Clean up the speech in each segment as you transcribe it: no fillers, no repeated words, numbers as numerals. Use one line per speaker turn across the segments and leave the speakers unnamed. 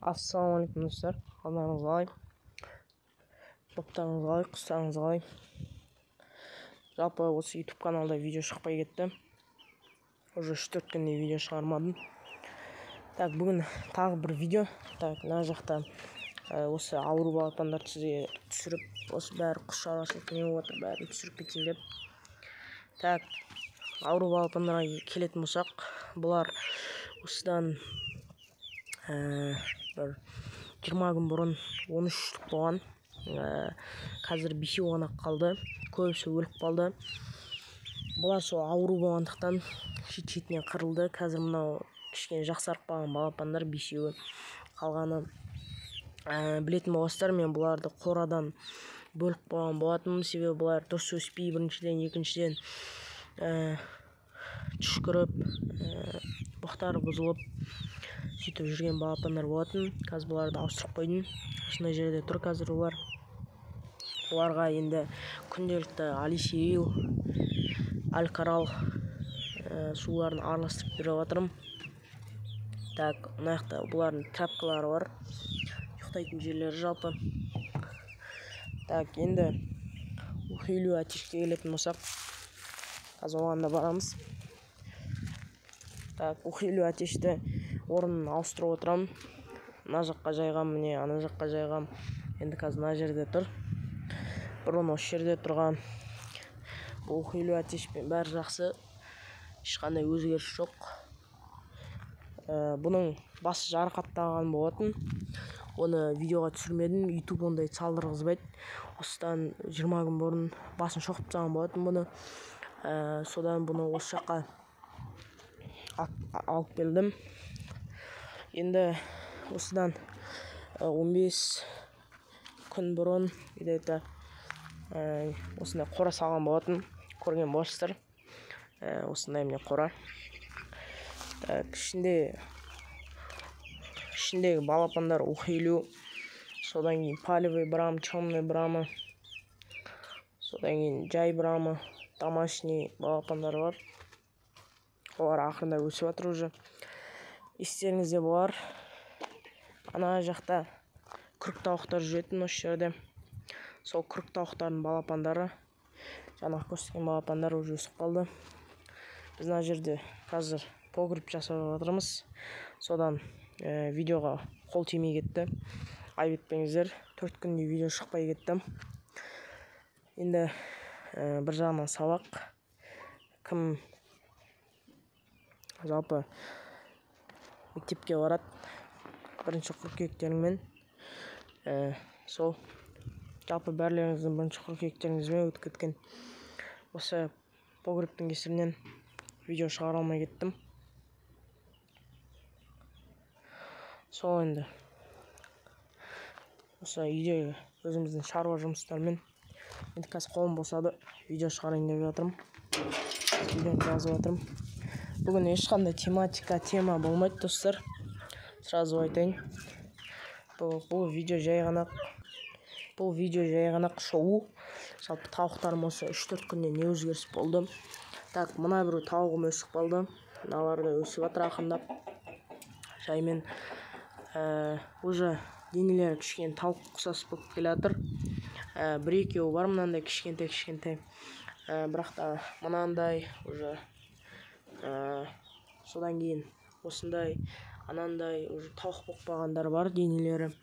Ассалаумағалейкум достар, қалдарыңыз қалай? Топтарыңыз қалай, құстарыңыз қалай? Жалпы осы YouTube каналда видео шықпай кетті. Уже 3-4 күнде видео шығармадым. Так, бүгін тағы бір видео. Так, мына жақта осы ауру балапандар түсіріп, осы бәрі құс шаруашылық не отыр, бәрін түсіріп кетейін деп. Так, ауру балапандарға келетін болсақ, бұлар осыдан бір 20 күн бұрын 13 штук болған. Қазір 5 ғана қалды. Көбісі өліп қалды. Бұлар сол ауру болғандықтан шет-шетінен қырылды. Қазір мынау кішкене жақсарып қалған балапандар 5-еуі. Қалғаны білетін боласыздар, мен бұларды қорадан бөліп қойған болатынмын. Себебі бұлар дұрыс өспей, біріншіден, екіншіден түшкіріп, бұқтары бұзылып сөйтіп жүрген балапандар болатын. Қазір бұларды ауыстырып қойдым. Осындай жерде тұр қазір олар. Оларға енді күнделікті алисирил, алькарал суларын араластырып беріп жатырмын. Так, мына жақта бұлардың тряпкалары бар. Ұйықтайтын жерлері жалпы. Так, енді ухилю атишке келетін болсақ, қазір оған да барамыз. Так, ухилю атишті орнын ауыстырып отырамын. Мына жаққа жайғам, міне ана жаққа жайғам. Енді қазір мына жерде тұр. Бұрын осы жерде тұрған. Бұл ухилю атишпен бәрі жақсы. Ешқандай өзгеріс жоқ. Бұның басы жарақаттаған болатын. Оны видеоға түсірмедім. YouTube ондай салдырғызбайды. Осыдан 20 күн бұрын басын шоқып тастаған болатын бұны. Содан бұны осы жаққа алып келдім. Енді осыдан 15 күн бұрын где-то осындай қора салған болатын. Көрген боларсыздар. Осындай міне қора. Ішіндегі балапандар ухилю, содан кейін полевый брам, черный брамы, содан кейін жай брамы, домашний балапандар бар. Олар ақырында өсіп жатыр уже. Естеріңізде болар. Ана жақта күрік тауықтар жүретін осы жерде. Сол күрік тауықтардың балапандары, жаңағы көрсеткен балапандар уже өсіп қалды. Біз мына жерде қазір погреб жасап жатырмыз. Содан видеоға қол тимей кетті. Айып етпеңіздер, 4 күнде видео шықпай кетті. Енді бір жағынан сабақ. Кім жалпы мектепке барады, 1 қыркүйектеріңмен, сол жалпы бәрлеріңіздің 1 қыркүйектеріңізбен өтіп кеткен. Осы погребтің кесірінен видео шығара алмай кеттім. Сол енді осы үйдегі өзіміздің шаруа жұмыстармен енді қазір қолым босады, видео шығарайын деп жатырмын. Видеоны жазып жатырмын. Бүгін ешқандай тема болмайды достар. Сразу айтайын. Бұл видео жай ғана шоу. Жалпы тауықтарым осы 3-4 күнде не өзгеріс болды. Так, мына бір тауығым өсіп қалды. Мыналар да өсіп жатыр ақырындап. Жаймен уже денелері кішкене тауық ұқсас болып келе жатыр. 1-2 бар мынандай кішкентай. Бірақ та мынандай уже содан кейін осындай анандай уже тауық болып қалғандар бар денелері.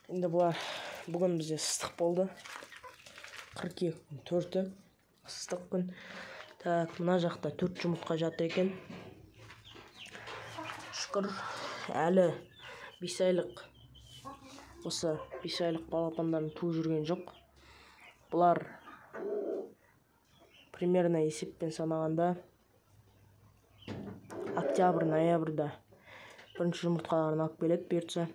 Енді бұлар бүгін бізде ыстық болды. 42-ның 4-і ыстық күн. Так, мына жақта 4 жұмыртқа жатыр екен. Шүкір, әлі 5 айлық осы 5 айлық балапандарын туып жүрген жоқ. Бұлар примерно есеппен санағанда октябрь-ноябрьда 1 жұмыртқаларын алып келеді бұйыртса.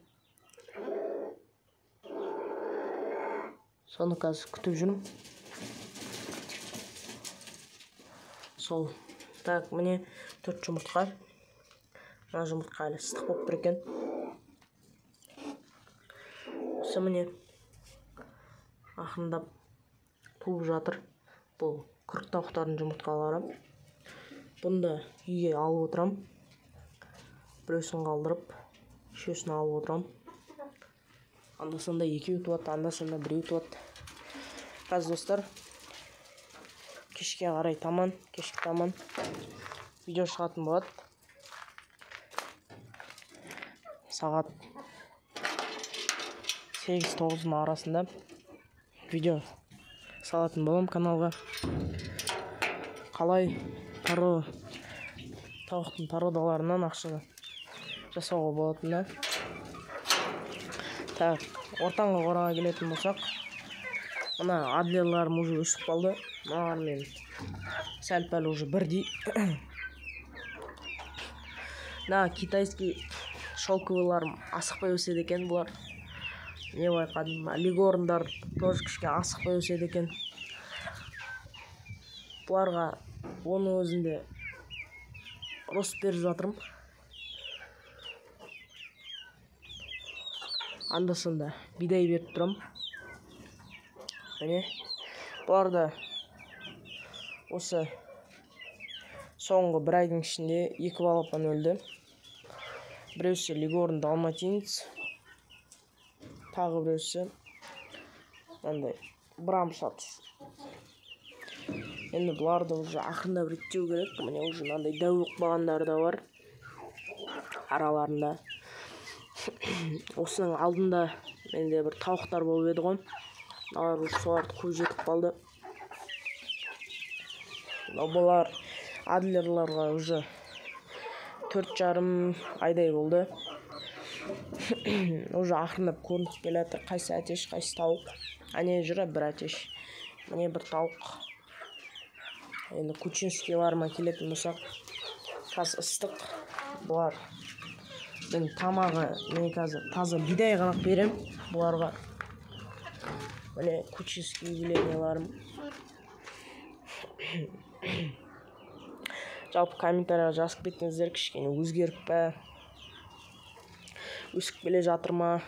Соны қазір күтіп жүрмін. Сол. Так, міне 4 жұмыртқа. Мына жұмыртқа әлі ыстық болып тұр екен. Осы міне ақырындап туып жатыр. Бұл күрік тауықтардың жұмыртқалары. Бұны да үйге алып отырам. Біреусін қалдырып. шөсін алып отырам. Анда-санда 2 ұтып, анда-санда 1 ұтып. Қазір достар, кешке қарай кешкі таман видео шығатын болады. Сағат 8-9 арасында видео салатын болам каналға. Қалай тауықтың породаларынан ақша жасауға болатынына. Так, ортаңғы қораға келетін болсақ, мына адлерларым уже өсіп қалды. Мыналар мен сәл-пәл уже бірдей. Китайский шелковыйларым асықпай өседі екен бұлар. Не байқадым, лигорындар тоже кішке асықпай өседі екен. Бұларға оның өзінде рост беріп жатырмын. Анда-санда бидай беріп тұрам. Бұларда осы соңғы 1 айдың ішінде 2 балапан өлді. Біреусі лигорн далматинец, тағы біреусі мынандай брамшатс. Енді бұларды уже ақырында реттеу керек. Міне уже мынандай дәу ұқпағандар да бар араларында. Осының алдында менде бір тауықтар болып еді ғой. Алар уже соларды қуып жетіп қалды. Бұлар адлерларға уже 4,5 айдай болды. Уже ақырындап көрініп келе жатыр. Қайсы әтеш, қайсы тауық. Әне жүр бір әтеш. Міне бір тауық. Енді кучинскийларыма келетін болсақ, қазір ыстық. Бұлар мен тамағы, мен қазір таза бидай ғана берем бұларға. Міне кучинский юбилейнияларым. Жалпы комментарияға жазып кетіңіздер, кішкене өзгеріп пе, өсіп келе жатыр ма?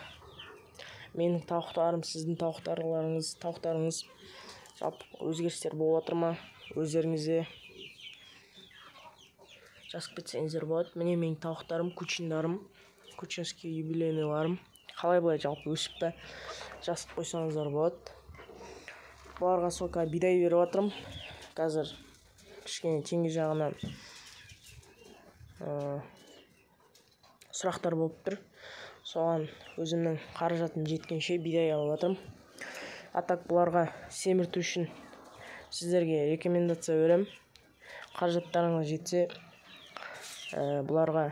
Менің тауықтарым, сіздің тауықтарыңыз жалпы өзгерістер болып жатыр ма? Өздеріңізде жазып кетсеңіздер болады. Міне менің тауықтарым, кучинский юбилейнияларым. Қалай былай жалпы өсіп пе, жазып қойсаңыздар болады. Бұларға соқа бидай беріп жатырмын. Қазір кішкене теңге жағынан сұрақтар болып тұр. Соған өзімнің қаражатым жеткенше бидай алып жатырмын. Атак бұларға семірту үшін сіздерге рекомендация берем. Қаражаттарыңыз жетсе, бұларға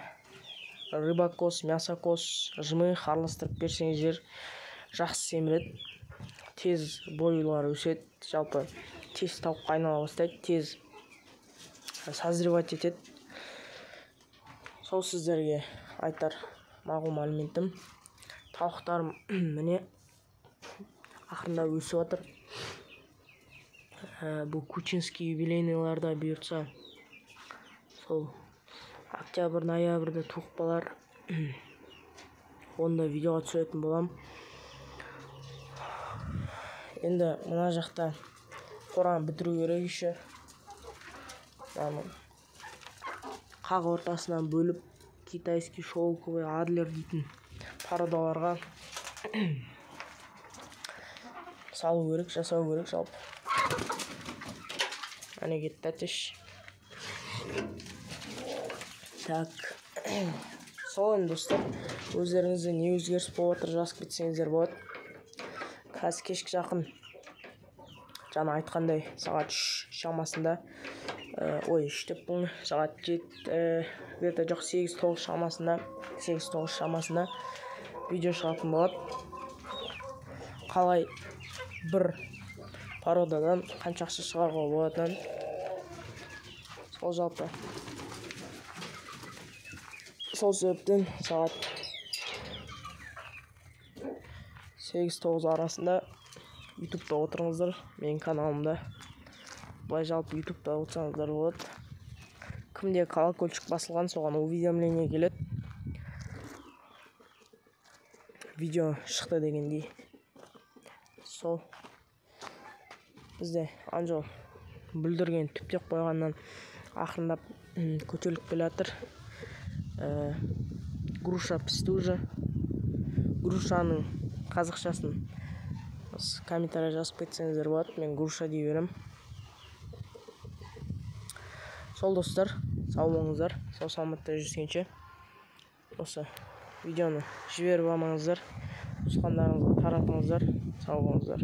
рыбакос, мясокос, жмых араластырып берсеңіздер, жақсы семіреді. Тез бойлары өседі. Жалпы тез тауыққа айнала бастайды, тез созревать етеді. Сол сіздерге айтар мағлұм мәліметім. Тауықтарым міне ақырында өсіп жатыр. Бұл кучинский юбилейнияларда бұйыртса, сол октябрь, ноябрьда туықпалар. Онда видеоға түсіретін болам. Енді мына жақта қораны бітіру керек еще. Қақ ортасынан бөліп китайский шелковый адлер дейтін породаларға салу керек, жасау керек жалпы. Әне кетті әтеш. Так, сол енді достар, өздеріңізде не өзгеріс болып жатыр жазып кетсеңіздер болады. Қазір кешкі жақын, жаңа айтқандай, сағат 3 шамасында, сағат 8-9 шамасында видео шығатын болады. Қалай бір породадан қанша ақша шығаруға болатынын. Сол жалпы. Сол себептен сағат 8-9 арасында ютубта отырыңыздар, менің каналымда. Бұлай жалпы ютубта отырсаңыздар болады. Кімде колокольчик басылған, соған уведомление келеді. Видео шықты дегендей. Сол. Бізде анжол бүлдірген түптеп қойғаннан ақырындап көтеріліп келе жатыр. груша пісті уже. Грушаның қазақшасын комментарий жазып кетсеңіздер болады, мен груша дей берем. Сол достар, сау болыңыздар, сау саламатта жүргенше. Осы видеоны жіберіп алмаңыздар, туысқандарыңызға таратыңыздар, сау болыңыздар.